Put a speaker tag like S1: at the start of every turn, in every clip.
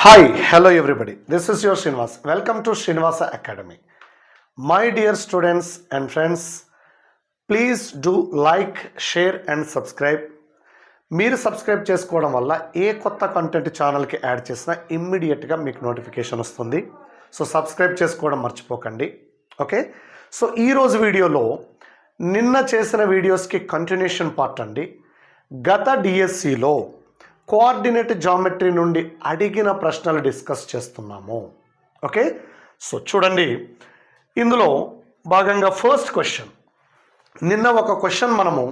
S1: Hi, hello everybody. This is your Srinivas. Welcome to Srinivasa Academy. My dear students and friends, please do like, share and subscribe. మీరు subscribe చేసుకోవడం వల్ల ఏ కొత్త content ఛానల్కి add చేసినా ఇమ్మీడియట్గా మీకు notification వస్తుంది. సో సబ్స్క్రైబ్ చేసుకోవడం మర్చిపోకండి. ఓకే, సో ఈరోజు వీడియోలో నిన్న చేసిన వీడియోస్కి కంటిన్యూషన్ పార్ట్ అండి. గత డిఎస్సిలో కోఆర్డినేట్ జామెట్రీ నుండి అడిగిన ప్రశ్నలు డిస్కస్ చేస్తున్నాము. ఓకే, సో చూడండి, ఇందులో భాగంగా ఫస్ట్ క్వశ్చన్, నిన్న ఒక క్వశ్చన్ మనము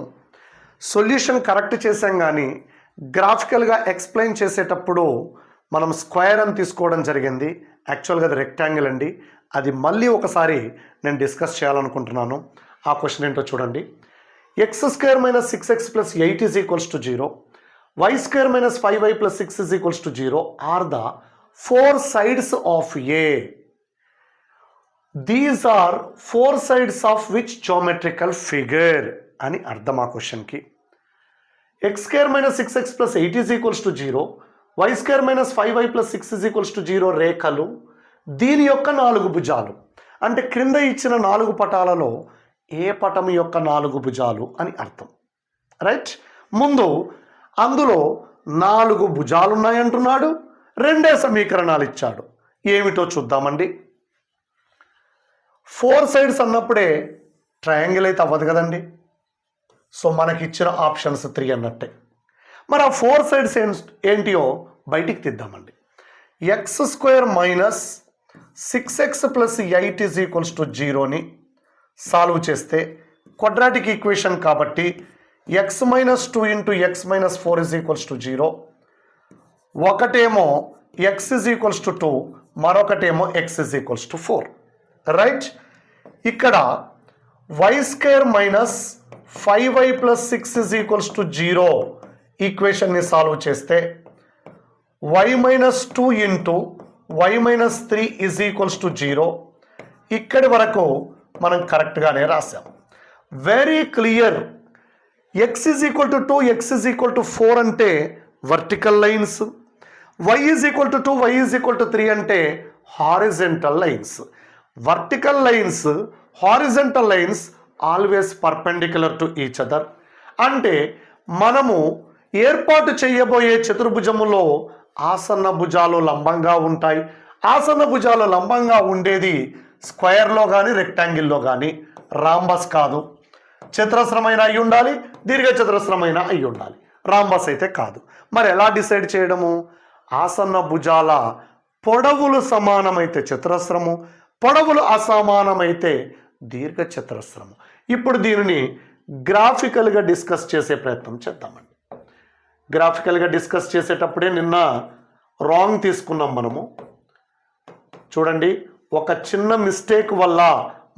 S1: సొల్యూషన్ కరెక్ట్ చేసాం, కానీ గ్రాఫికల్గా ఎక్స్ప్లెయిన్ చేసేటప్పుడు మనం స్క్వేర్ అని తీసుకోవడం జరిగింది. యాక్చువల్గా అది రెక్టాంగిల్ అండి. అది మళ్ళీ ఒకసారి నేను డిస్కస్ చేయాలనుకుంటున్నాను. ఆ క్వశ్చన్ ఏంటో చూడండి. X square minus 6x plus 8 is equals to 0, y square minus 5y plus 6 is equals to 0 are the four sides of A. These are four sides of which geometrical figure అని అర్థం ఆ క్వశ్చన్కి. x square minus 6x plus 8 is equals to 0, y square minus 5y plus 6 is equals to 0 రేఖలు, దీని యొక్క 4 భుజాలు. అంటే క్రింద ఇచ్చిన 4 పటాలలో ఏ పటం యొక్క 4 భుజాలు అని అర్థం. రైట్, ముందు అందులో 4 భుజాలు ఉన్నాయంటున్నాడు, 2 సమీకరణాలు ఇచ్చాడు. ఏమిటో చూద్దామండి. 4 సైడ్స్ అన్నప్పుడే ట్రయాంగిల్ అయితే అవ్వదు కదండి. సో మనకి ఇచ్చిన ఆప్షన్స్ 3 అన్నట్టే. మరి ఆ 4 సైడ్స్ ఏంటియో బయటికి తీద్దామండి. X square minus 6x plus 8 is equals to 0ని సాల్వ్ చేస్తే క్వాడ్రాటిక్ ఈక్వేషన్ కాబట్టి x minus 2 into x minus 4 is equals to 0. ఒకటేమో x is equals to 2, మరొకటేమో x is equals to 4. Right, ఇక్కడ y square minus 5y plus 6 is equals to 0 ఈక్వేషన్ని solve చేస్తే y minus 2 into y minus 3 is equals to 0. ఇక్కడి వరకు మనం కరెక్ట్గానే రాసాం. Very clear. x is equal to 2, x is equal to 4 అంటే vertical lines, y is equal to 2, y is equal to 3 అంటే horizontal lines. Vertical lines, horizontal lines always perpendicular to each other. అంటే మనము ఏర్పాటు చేయబోయే చతుర్భుజములో ఆసన్న భుజాలు లంబంగా ఉంటాయి. ఆసన్న భుజాలు లంబంగా ఉండేది స్క్వేర్లో కానీ రెక్టాంగిల్లో కానీ, రాంబస్ కాదు. చతురస్రమైన అయి ఉండాలి, దీర్ఘ చతురస్రమైన అయి ఉండాలి, రాంబస్ అయితే కాదు. మరి ఎలా డిసైడ్ చేయడము? ఆసన్న భుజాల పొడవులు సమానమైతే చతురస్రము, పొడవులు అసమానమైతే దీర్ఘ చతురస్రము. ఇప్పుడు దీనిని గ్రాఫికల్గా డిస్కస్ చేసే ప్రయత్నం చేద్దామండి. గ్రాఫికల్గా డిస్కస్ చేసేటప్పుడే నిన్న రాంగ్ తీసుకున్నాం మనము. చూడండి, ఒక చిన్న మిస్టేక్ వల్ల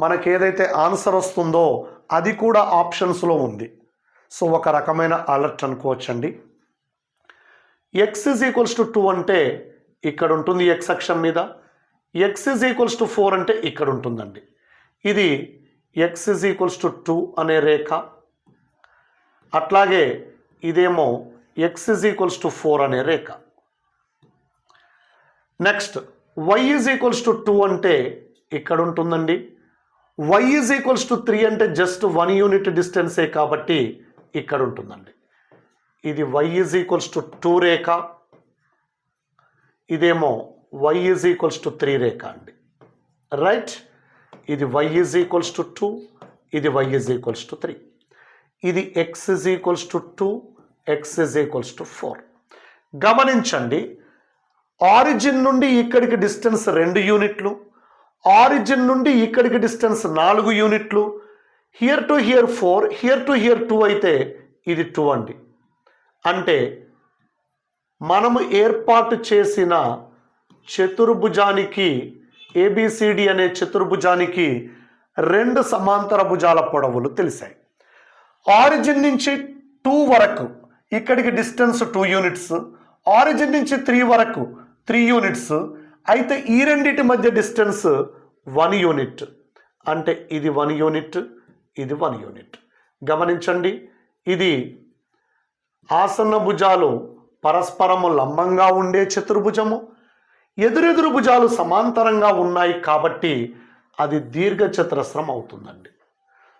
S1: మనకి ఏదైతే ఆన్సర్ వస్తుందో అది కూడా ఆప్షన్స్లో ఉంది. సో ఒక రకమైన అలర్ట్ అనుకోవచ్చండి. ఎక్స్ ఈజ్ ఈక్వల్స్ టు 2 అంటే ఇక్కడ ఉంటుంది ఎక్స్ అక్షం మీద, ఎక్స్ ఈజ్ ఈక్వల్స్ టు 4 అంటే ఇక్కడ ఉంటుందండి. ఇది ఎక్స్ ఈజ్ ఈక్వల్స్ టు 2 అనే రేఖ, అట్లాగే ఇదేమో ఎక్స్ ఈజ్ ఈక్వల్స్ టు 4 అనే రేఖ. Next y is equals to 2 అంటే ఇక్కడ ఉంటుందండి. y ఈజ్ ఈక్వల్స్ టు 3 అంటే జస్ట్ 1 యూనిట్ డిస్టెన్సే కాబట్టి ఇక్కడ ఉంటుందండి. ఇది y ఈజ్ ఈక్వల్స్ టు 2 రేఖ, ఇదేమో y ఈజ్ ఈక్వల్స్ టు 3 రేఖ అండి. రైట్, ఇది y ఈజ్ ఈక్వల్స్ టు 2, ఇది y ఈజ్ ఈక్వల్స్ టు 3, ఇది x is equals to 2, x is equals to 4. గమనించండి, ఆరిజిన్ నుండి ఇక్కడికి డిస్టెన్స్ 2 యూనిట్లు, ఆరిజిన్ నుండి ఇక్కడికి డిస్టెన్స్ 4 యూనిట్లు, here to hear 4, here to hear 2 అయితే ఇది 2 అండి. అంటే మనము ఏర్పాటు చేసిన చతుర్భుజానికి, ఏబిసిడి అనే చతుర్భుజానికి 2 సమాంతర భుజాల పొడవులు తెలిసాయి. ఆరిజిన్ నుంచి 2 వరకు ఇక్కడికి డిస్టెన్స్ 2 యూనిట్స్, ఆరిజిన్ నుంచి 3 వరకు 3 యూనిట్స్ అయితే ఈ రెండింటి మధ్య డిస్టెన్స్ 1 యూనిట్. అంటే ఇది 1 యూనిట్, ఇది 1 యూనిట్. గమనించండి, ఇది ఆసన్న భుజాలు పరస్పరము లంబంగా ఉండే చతుర్భుజము, ఎదురెదురు భుజాలు సమాంతరంగా ఉన్నాయి కాబట్టి అది దీర్ఘచతురస్రం అవుతుందండి.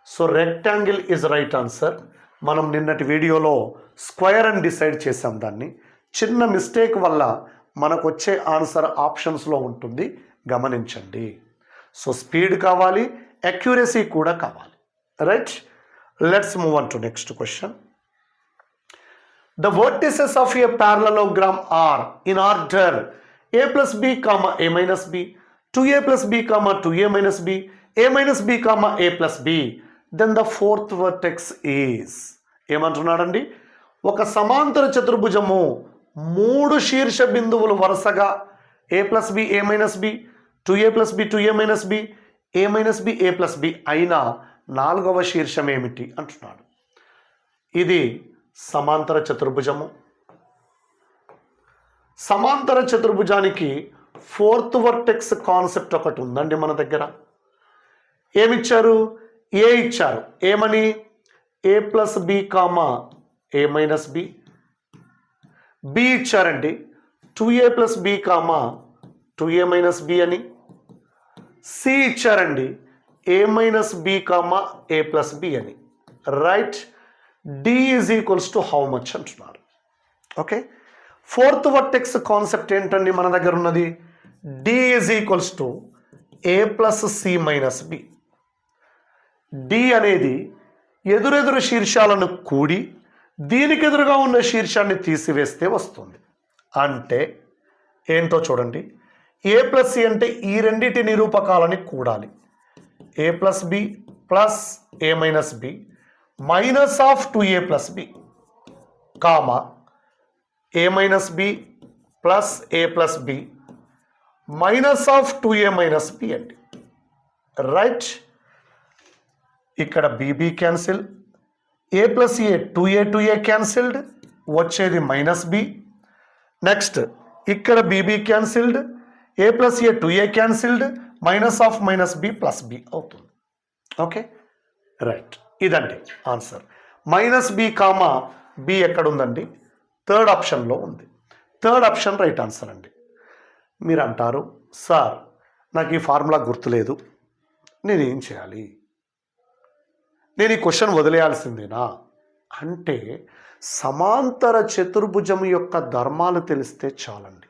S1: So rectangle is right answer. మనం నిన్నటి వీడియోలో స్క్వేర్ అని డిసైడ్ చేసాం. దాన్ని చిన్న మిస్టేక్ వల్ల మనకు వచ్చే ఆన్సర్ ఆప్షన్స్లో ఉంటుంది, గమనించండి. సో స్పీడ్ కావాలి, అక్యురసీ కూడా కావాలి. Right, let's move on to next question. The vertices of a parallelogram are in order a plus b comma a minus b, 2a plus b comma 2a minus b, a minus b comma a plus b. Then the fourth vertex is. ఏమంటున్నాడండి? ఒక సమాంతర చతుర్భుజము 3 శీర్ష బిందువులు వరుసగా a plus b a minus b, 2a plus b 2a minus b, a minus b a plus b అయినా 4వ శీర్షం ఏమిటి అంటున్నాడు. ఇది సమాంతర చతుర్భుజము. సమాంతర చతుర్భుజానికి ఫోర్త్ వర్టెక్స్ కాన్సెప్ట్ ఒకటి ఉందండి మన దగ్గర. ఏమిచ్చారు? ఏ ఇచ్చారు. ఏమని? A plus B comma A minus b. B ఇచ్చారండి 2a plus B comma 2a minus b అని. సి ఇచ్చారండి a minus B comma a plus b అని. Right, d is equals to how much అంటున్నారు. Okay, fourth vertex concept ఏంటండి మన దగ్గర ఉన్నది? D is equals to a plus C minus b. D అనేది ఎదురెదురు శీర్షాలను కూడి దీనికి ఎదురుగా ఉన్న శీర్షాన్ని తీసివేస్తే వస్తుంది. అంటే ఏంటో చూడండి. ఏ ప్లస్ సి అంటే ఈ రెండింటి నిరూపకాలని కూడాలి. A plus B plus A minus B minus of 2a plus B comma A minus B plus A plus B minus of 2a minus B అండి. రైట్, ఇక్కడ B B cancel, A plus A 2a cancelled, వచ్చేది minus B. Next ఇక్కడ B B cancelled, A plus A 2a cancelled, minus of minus B plus B అవుతుంది. Okay, right, ఇదండి answer. Minus B comma B ఎక్కడ ఉందండి? Third ఆప్షన్లో ఉంది. Third option right answer అండి. మీరు అంటారు, సార్ నాకు ఈ ఫార్ములా గుర్తులేదు, నేనేం చేయాలి? నేను ఈ క్వశ్చన్ వదిలేయాల్సిందేనా అంటే, సమాంతర చతుర్భుజం యొక్క ధర్మాలు తెలిస్తే చాలండి.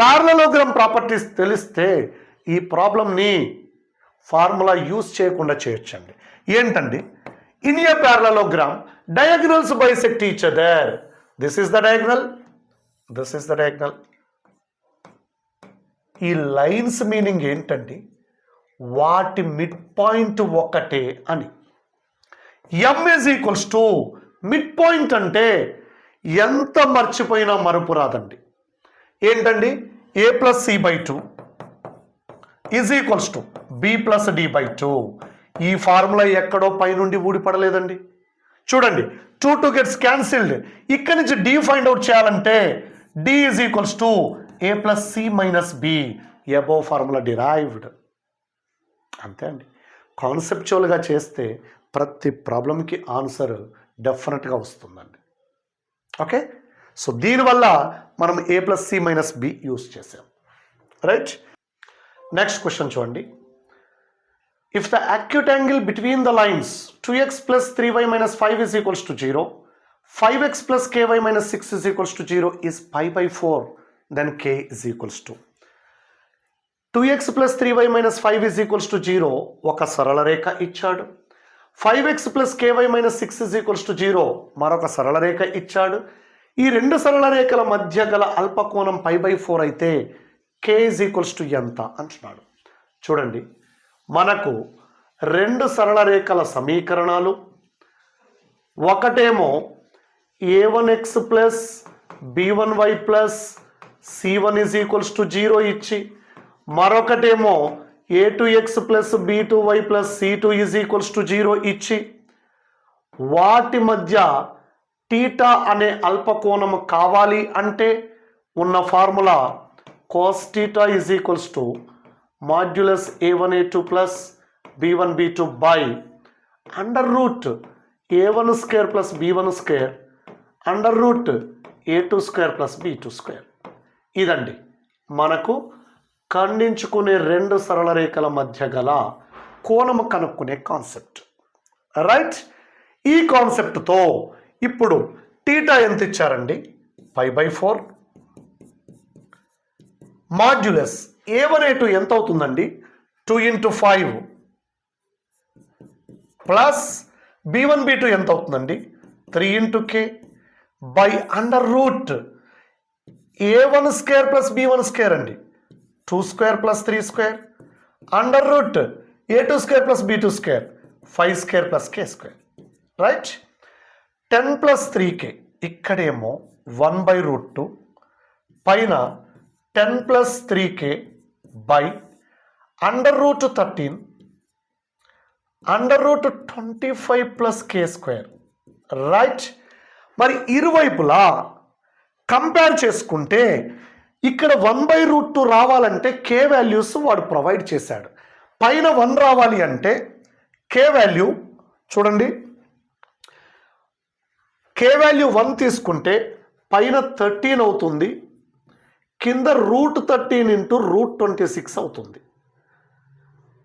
S1: పారలలోగ్రామ్ ప్రాపర్టీస్ తెలిస్తే ఈ ప్రాబ్లంని ఫార్ములా యూజ్ చేయకుండా చేయొచ్చండి. ఏంటండి? In a parallelogram diagonals bisect each other. This is the diagonal, this is the diagonal. ఈ లైన్స్ మీనింగ్ ఏంటండి? వాటి మిడ్ పాయింట్ ఒకటే అని. M is equals to mid point అంటే ఎంత మర్చిపోయినా మరుపు రాదండి. ఏంటండి? A plus C by 2 is equals to B plus D by 2. ఈ ఫార్ములా ఎక్కడో పైనుండి ఊడిపడలేదండి. చూడండి, 2 గెట్స్ క్యాన్సిల్డ్. ఇక్కడి నుంచి డి ఫైండ్ అవుట్ చేయాలంటే d is equals to a plus C minus b, above formula derived. అంతే అండి. కాన్సెప్చువల్గా చేస్తే ప్రతి ప్రాబ్లంకి ఆన్సర్ డెఫినెట్గా వస్తుందండి. ఓకే, సో దీనివల్ల మనం A plus C minus B use చేసాం. రైట్, నెక్స్ట్ క్వశ్చన్ చూడండి. If the acute angle between the lines 2x plus 3y minus 5 is equals to 0, 5x plus ky minus 6 is equals to 0 is pi by 4, then k is equals to 2x plus 3y minus 5 is equals to 0. ఒక సరళ రేఖ ఇచ్చాడు. 5x plus ky minus 6 is equals to 0 మరొక సరళ రేఖ ఇచ్చాడు. ఈ రెండు సరళ రేఖల మధ్య గల అల్పకోణం పై బై 4 అయితే k is equals to ఎంత అంటున్నాడు. చూడండి, మనకు రెండు సరళ రేఖల సమీకరణాలు, ఒకటేమో a1x plus b1y plus c1 is equals to 0 ఇచ్చి, మరొకటేమో a2x plus b2y plus c2 is equals to 0 ఇచ్చి, వాటి మధ్య టీటా అనే అల్పకోణము కావాలి అంటే ఉన్న formula cos theta is equals to modulus a1 a2 plus b1 b2 by under root a1 square plus b1 square under root a2 square plus b2 square. ఇదండి మనకు ఖండించుకునే రెండు సరళ రేఖల మధ్య గల కోణము కనుక్కునే కాన్సెప్ట్. రైట్, ఈ కాన్సెప్ట్తో ఇప్పుడు టీటా ఎంత ఇచ్చారండి? π/4 మాడ్యులస్ A1A2 ఎంత అవుతుందండి? 2 × 5 ప్లస్ B1B2 ఎంత అవుతుందండి? 3 × K by under root A1² plus B1² అండి, 2² plus 3² under root A2² plus B2², 5² plus K². Right, 10 plus 3K ఇక్కడేమో 1/√2 పైన 10 plus 3K by under root 13 under root 25 plus K². Right, మరి ఇరువైపులా compare చేసుకుంటే ఇక్కడ 1/√2 రావాలంటే K వాల్యూస్ వాడు provide చేశాడు. పైన 1 రావాలి అంటే K వాల్యూ చూడండి, K వాల్యూ 1 తీసుకుంటే పైన 13 అవుతుంది, కింద √13 × √26 అవుతుంది.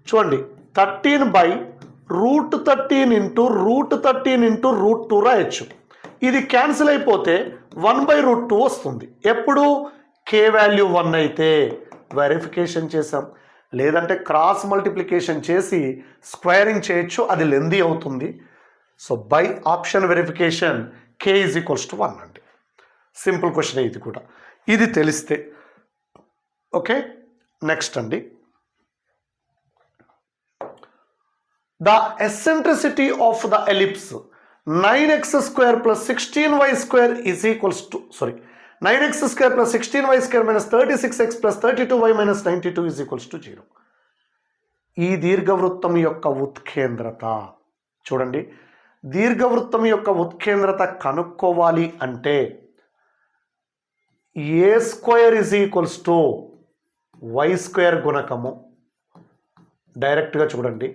S1: చూడండి, 13/√13 × √13 × √2 రాయొచ్చు. ఇది క్యాన్సిల్ అయిపోతే 1/√2 వస్తుంది. ఎప్పుడు K వాల్యూ 1 అయితే వెరిఫికేషన్ చేసాం, లేదంటే క్రాస్ మల్టిప్లికేషన్ చేసి స్క్వేరింగ్ చేయొచ్చు, అది లెందీ అవుతుంది. So by option verification K = 1 అండి. సింపుల్ క్వశ్చన్ ఇది కూడా, ఇది తెలిస్తే. ఓకే, నెక్స్ట్ అండి, the eccentricity of the ellipse 9x² + 16y² is equals to 9x² + 16y² - 36x + 32y - 92 is equals to 0. ఈ దీర్ఘవృత్తం యొక్క ఉత్కేంద్రత చూడండి, దీర్ఘవృత్తం యొక్క ఉత్కేంద్రత కనుక్కోవాలి అంటే A² = y² గుణకము డైరెక్ట్గా చూడండి,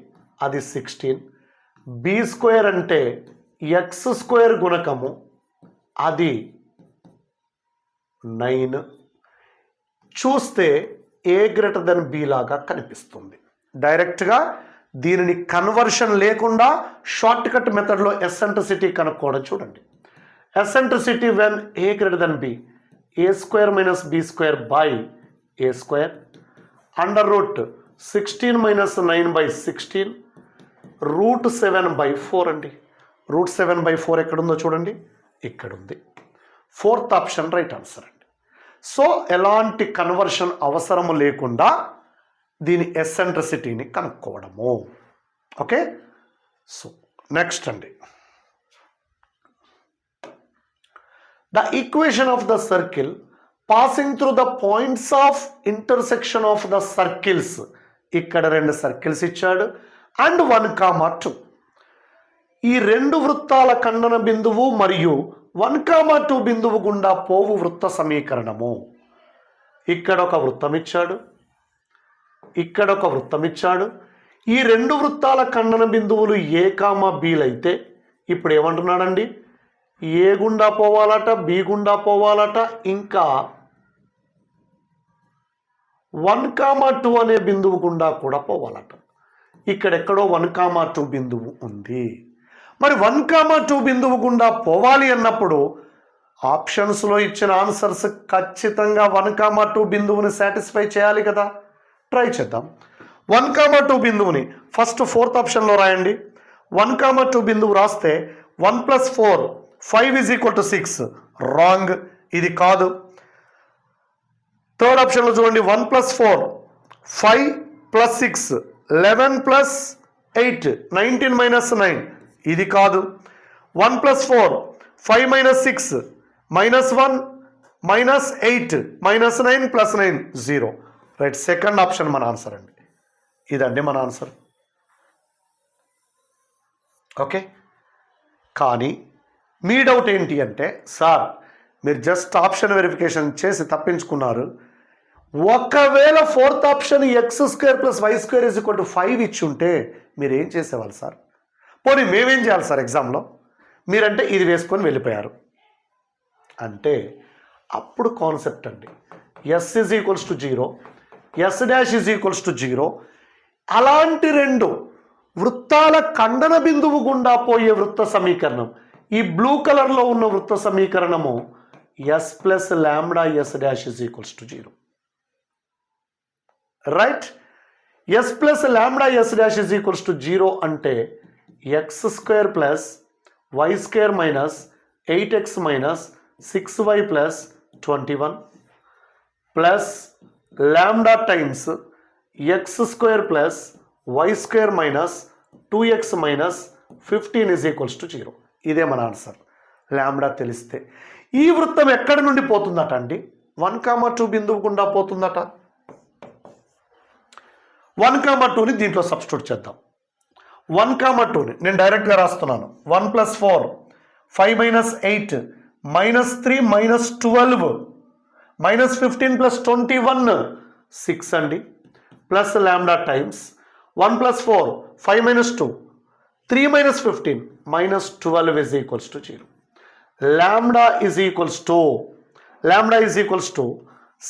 S1: అది 16. B² అంటే x² గుణకము, అది 9. చూస్తే A > B లాగా కనిపిస్తుంది. డైరెక్ట్గా దీనిని కన్వర్షన్ లేకుండా షార్ట్ కట్ మెథడ్లో ఎసెంట్రిసిటీ కనుక్కోవడం చూడండి. Eccentricity when A > B, A² - B² by A² under root 16 - 9/16 √7/4 అండి. √7/4 ఎక్కడుందో చూడండి, ఇక్కడుంది. 4th ఆప్షన్ రైట్ ఆన్సర్ అండి. సో ఎలాంటి కన్వర్షన్ అవసరము లేకుండా దీని ఎసెంట్రిసిటీని కనుక్కోవడము. ఓకే, సో నెక్స్ట్ అండి, the equation of the circle passing through the points of intersection of the circles. ఇక్కడ 2 సర్కిల్స్ ఇచ్చాడు అండ్ 1, 2. ఈ 2 వృత్తాల ఖండన బిందువు మరియు 1, 2 బిందువు గుండా పోవు వృత్త సమీకరణము. ఇక్కడ ఒక వృత్తం ఇచ్చాడు, ఇక్కడ ఒక వృత్తం ఇచ్చాడు. ఈ 2 వృత్తాల ఖండన బిందువులు A, Bలు అయితే ఇప్పుడు ఏమంటున్నాడండి? A గుండా పోవాలట, B గుండా పోవాలట, ఇంకా 1, 2 అనే బిందువు గుండా కూడా పోవాలట. ఇక్కడెక్కడో 1, 2 బిందువు ఉంది. మరి 1, 2 బిందువు గుండా పోవాలి అన్నప్పుడు ఆప్షన్స్లో ఇచ్చిన ఆన్సర్స్ ఖచ్చితంగా 1, 2 బిందువుని సాటిస్ఫై చేయాలి కదా. ట్రై చేద్దాం. 1, 2 బిందువుని ఫస్ట్ 4th ఆప్షన్లో రాయండి. 1, 2 బిందువు రాస్తే 1 + 4 5 = 6. రాంగ్, ఇది కాదు. 3rd ఆప్షన్లో చూడండి, 1 + 4 5 + 6 11 + 8 19 - 9. ఇది కాదు. 1 + 4 5 - 6 -1 -8 -9 + 9 0. రైట్, సెకండ్ ఆప్షన్ మన ఆన్సర్ అండి. ఇదండి మన ఆన్సర్. ఓకే, కానీ మీ డౌట్ ఏంటి అంటే, సార్ మీరు జస్ట్ ఆప్షన్ వెరిఫికేషన్ చేసి తప్పించుకున్నారు. ఒకవేళ 4th ఆప్షన్ x² + y² = 5 ఇచ్చుంటే మీరు ఏం చేసేవాళ్ళు సార్? పోనీ మేమేం చేయాలి సార్ ఎగ్జామ్లో? మీరంటే ఇది వేసుకొని వెళ్ళిపోయారు అంటే అప్పుడు కాన్సెప్ట్ అండి. S is equals to 0, s dash is equals to 0. అలాంటి రెండు వృత్తాల ఖండన బిందువు గుండా పోయే వృత్త సమీకరణం, ఈ బ్లూ కలర్లో ఉన్న వృత్త సమీకరణము s plus lambda s dash is equals to 0. Right? S plus lambda s dash is equals to 0 అంటే x square plus y square minus 8x minus 6y plus 21 plus lambda times x square plus y square minus 2x minus 15 is equals to 0. ఇదే మన answer. ల్యాండా తెలిస్తే ఈ వృత్తం ఎక్కడి నుండి పోతుందట అండి? 1,2 బిందువు గుండా పోతుందట. 1,2ని దీంట్లో సబ్స్టిట్యూట్ చేద్దాం. 1,2ని నేను డైరెక్ట్గా రాస్తున్నాను. 1 + 4 5 - 8 -3 -12 -15 + 21 6 అండి, plus lambda times 1 + 4 5 - 2 3 - 15 -12 is equals to 0. ల్యాండా ఈజ్ ఈక్వల్స్ టు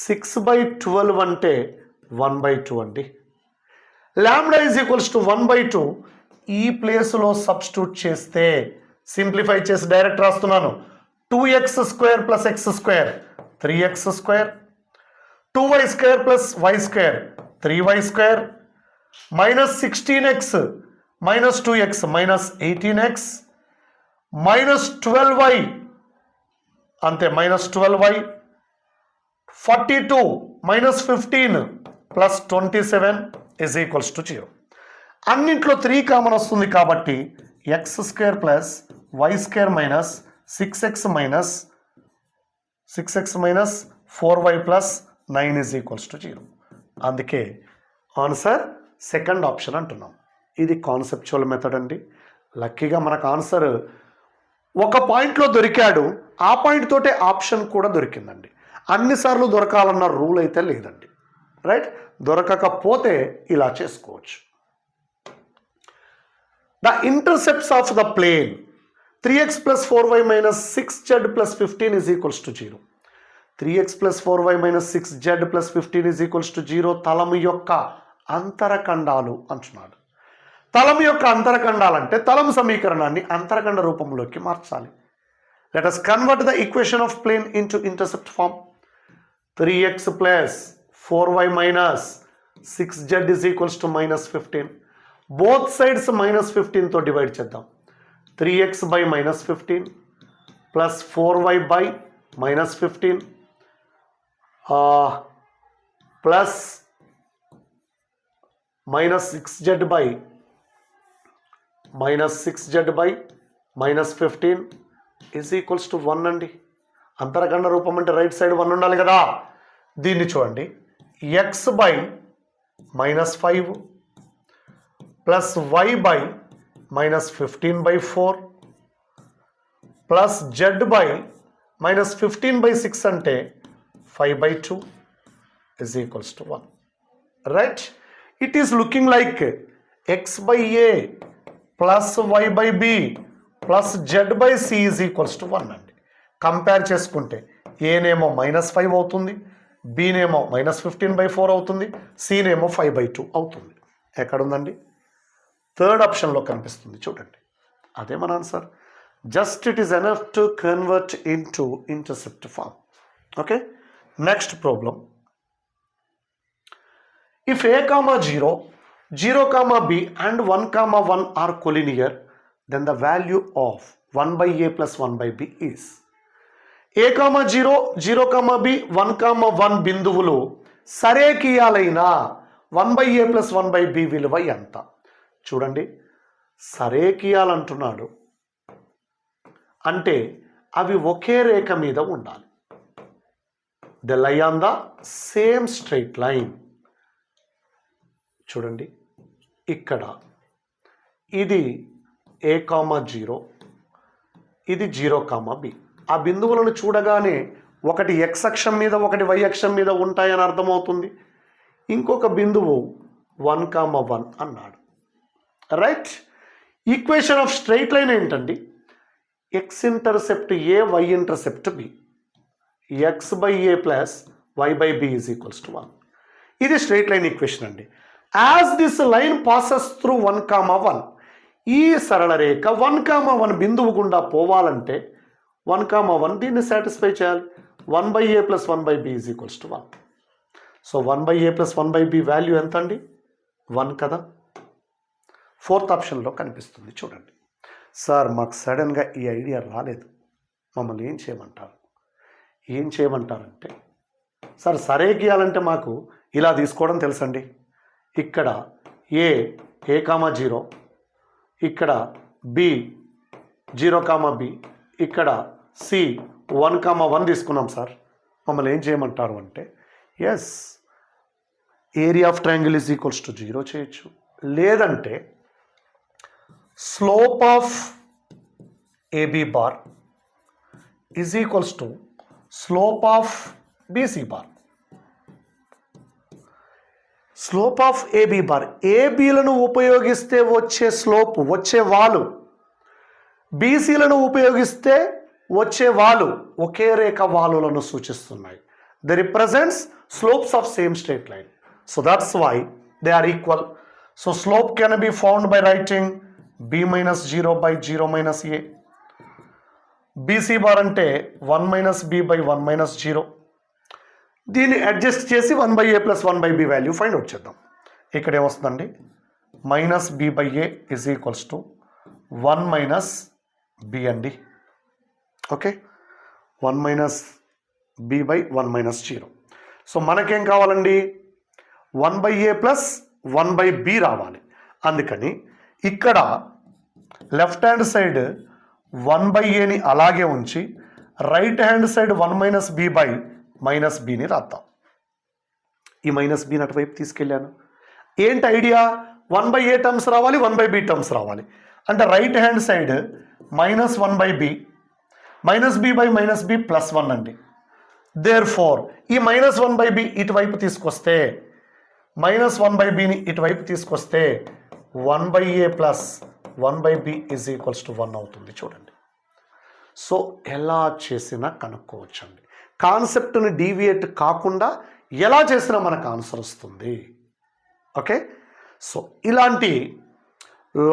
S1: 6/12 అంటే 1/2 అండి. ల్యాండా ఈజ్ ఈక్వల్స్ టు 1/2 ఈ ప్లేస్లో సబ్స్టిట్యూట్ చేస్తే, సింప్లిఫై చేసి డైరెక్ట్ రాస్తున్నాను. 2x² + x² 3x², 2y² + y² 3y² -16x -2x -18x -12y అంతే -12y 42 -15 + 27 is equals to 0. అన్నింట్లో 3 common వస్తుంది కాబట్టి x² + y² minus 6x minus 4y + 9 is equals to 0. అందుకే ఆన్సర్ సెకండ్ ఆప్షన్ అంటున్నాం. ఇది కాన్సెప్చువల్ మెథడ్ అండి. లక్కీగా మనకు ఆన్సర్ ఒక పాయింట్లో దొరికాడు, ఆ పాయింట్ తోటే ఆప్షన్ కూడా దొరికిందండి. అన్నిసార్లు దొరకాలన్న రూల్ అయితే లేదండి. రైట్? దొరకకపోతే ఇలా చేసుకోవచ్చు. The intercepts of the plane 3x + 4y - 6z + 15 is equals to 0. 3x + 4y - 6z + 15 is equals to 0 తలము యొక్క అంతరఖండాలు అంటున్నాడు. తలము యొక్క అంతరఖండాలంటే తలము సమీకరణాన్ని అంతరఖండ రూపంలోకి మార్చాలి. Let us convert the equation of plane into intercept form. 3x + 4y - 6z is equals to -15. Both sides -15 తో డివైడ్ చేద్దాం. 3x by -15 plus 4y by -15 plus -6z by -15 is equals to 1 అండి. అంతరఖండ రూపం అంటే రైట్ సైడ్ 1 ఉండాలి కదా. దీన్ని చూడండి, x by -5 plus y by -15/4 plus z by -15/6 అంటే 5/2 is equals to 1. Right? It is looking like x by a plus y by b plus z by c is equals to 1 అండి. Compare చేసుకుంటే a నేమో -5 అవుతుంది, b నేమో -15/4 అవుతుంది, c నేమో 5/2 అవుతుంది. ఎక్కడుందండి? థర్డ్ ఆప్షన్లో కనిపిస్తుంది చూడండి. అదే మన answer. Just it is enough to convert into intercept form. Okay, next problem. If a, 0, 0, b and 1, 1 are collinear, then the value of 1/a plus 1/b is. a, 0, 0, b 1, 1 బిందువులు సరేకియాలైన 1/a plus 1/b విలువ ఎంత? చూడండి, సరేకియాలంటున్నాడు అంటే అవి ఒకే రేఖ మీద ఉండాలి. They lie on the same straight line. చూడండి, ఇక్కడ ఇది a, 0, ఇది 0, b. ఆ బిందువులను చూడగానే ఒకటి x అక్షం మీద ఒకటి y అక్షం మీద ఉంటాయని అర్థమవుతుంది. ఇంకొక బిందువు 1, 1 అన్నాడు. Right? Equation of straight line ఏంటండి? x intercept a, y intercept b. x by a plus y by b is equals to 1. ఇది స్ట్రైట్ లైన్ ఈక్వేషన్ అండి. As this line passes through 1, 1, ఈ సరళ రేఖ 1, 1 బిందువు గుండా పోవాలంటే 1, 1 దీన్ని సాటిస్ఫై చేయాలి. 1/a + 1/b is equals to 1. So 1/a + 1/b value ఎంత అండి? 1 కదా. ఫోర్త్ ఆప్షన్లో కనిపిస్తుంది చూడండి. సార్ మాకు సడన్గా ఈ ఐడియా రాలేదు, మమ్మల్ని ఏం చేయమంటారంటే సార్ సరే గీయాలంటే మాకు ఇలా తీసుకోవడం తెలుసండి. ఇక్కడ a 0, ఇక్కడ b 0, b, ఇక్కడ c 1, 1 తీసుకున్నాం సార్. మమ్మల్ని ఏం చేయమంటారు అంటే as area of triangle is equals to 0 చేయొచ్చు, లేదంటే slope of AB bar is equals to slope of BC bar. Slope of AB bar, ఏబీలను ఉపయోగిస్తే వచ్చే స్లోప్, వచ్చే వాలు, బీసీలను ఉపయోగిస్తే వచ్చే వాలు ఒకే రేఖ వాలులను సూచిస్తున్నాయి. They represents slopes of same straight line. So that's why they are equal. So slope can be found by writing b - 0 / 0 - a. BC bar అంటే 1 - b / 1 - 0. దీన్ని అడ్జస్ట్ చేసి 1/a + 1/b value find out చేద్దాం. ఇక్కడ ఏమొస్తుందండి? -b/a is equals to 1 - b అండి. Okay, 1 - b / 1 - 0. So మనకేం కావాలండి? 1/a + 1/b రావాలి. అందుకని ఇక్కడ లెఫ్ట్ హ్యాండ్ సైడ్ 1/aని అలాగే ఉంచి రైట్ హ్యాండ్ సైడ్ 1 - b / -bని రాద్దాం. ఈ -bని అటువైపు తీసుకెళ్ళాను. ఏంటి ఐడియా? 1/a టర్మ్స్ రావాలి, 1/b టర్మ్స్ రావాలి. అంటే right hand side -1/b, -b / -b +1 అండి. దేర్ ఫోర్ ఈ -1/b ఇటువైపు తీసుకొస్తే, -1/bని ఇటువైపు తీసుకొస్తే 1/a + 1/b is equals to 1 అవుతుంది. చూడండి. సో ఎలా చేసినా కనుక్కోవచ్చండి. కాన్సెప్ట్ని డీవియేట్ కాకుండా ఎలా చేసినా మనకు ఆన్సర్ వస్తుంది. ఓకే, సో ఇలాంటి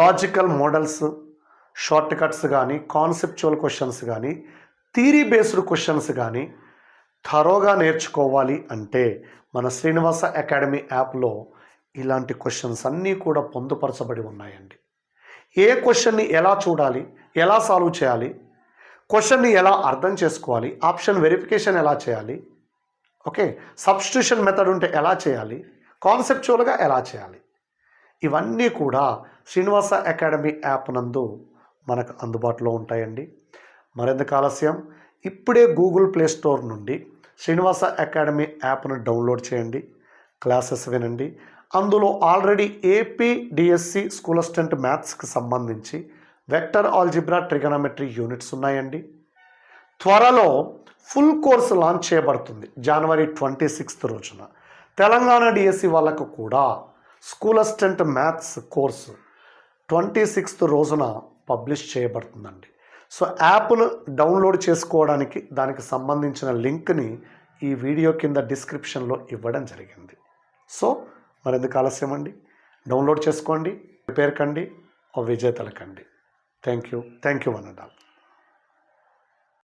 S1: లాజికల్ మోడల్స్, షార్ట్ కట్స్ కానీ, కాన్సెప్చువల్ క్వశ్చన్స్ కానీ, థియరీ బేస్డ్ క్వశ్చన్స్ కానీ థరోగా నేర్చుకోవాలి అంటే మన శ్రీనివాస అకాడమీ యాప్లో ఇలాంటి క్వశ్చన్స్ అన్నీ కూడా పొందుపరచబడి ఉన్నాయండి. ఏ క్వశ్చన్ని ఎలా చూడాలి, ఎలా సాల్వ్ చేయాలి, క్వశ్చన్ని ఎలా అర్థం చేసుకోవాలి, ఆప్షన్ వెరిఫికేషన్ ఎలా చేయాలి, ఓకే, సబ్స్టిట్యూషన్ మెథడ్ ఉంటే ఎలా చేయాలి, కాన్సెప్చువల్గా ఎలా చేయాలి, ఇవన్నీ కూడా శ్రీనివాస అకాడమీ యాప్ నందు మనకు అందుబాటులో ఉంటాయండి. మరెందుకు ఆలస్యం, ఇప్పుడే గూగుల్ ప్లే స్టోర్ నుండి శ్రీనివాస అకాడమీ యాప్ను డౌన్లోడ్ చేయండి, క్లాసెస్ వినండి. అందులో already AP DSC school assistant మ్యాథ్స్కి సంబంధించి వెక్టర్ ఆల్జిబ్రా, ట్రిగనోమెట్రీ యూనిట్స్ ఉన్నాయండి. త్వరలో ఫుల్ కోర్సు లాంచ్ చేయబడుతుంది జనవరి 26 రోజున. తెలంగాణ డిఎస్సి వాళ్ళకు కూడా స్కూల్ అసిస్టెంట్ మ్యాథ్స్ కోర్సు 26 రోజున పబ్లిష్ చేయబడుతుందండి. సో యాప్ను డౌన్లోడ్ చేసుకోవడానికి దానికి సంబంధించిన లింక్ని ఈ వీడియో కింద డిస్క్రిప్షన్లో ఇవ్వడం జరిగింది. సో మరెందుకు ఆలస్యం అండి, డౌన్లోడ్ చేసుకోండి, ప్రిపేర్ కండి, విజేతలు కండి. Thank you one and all.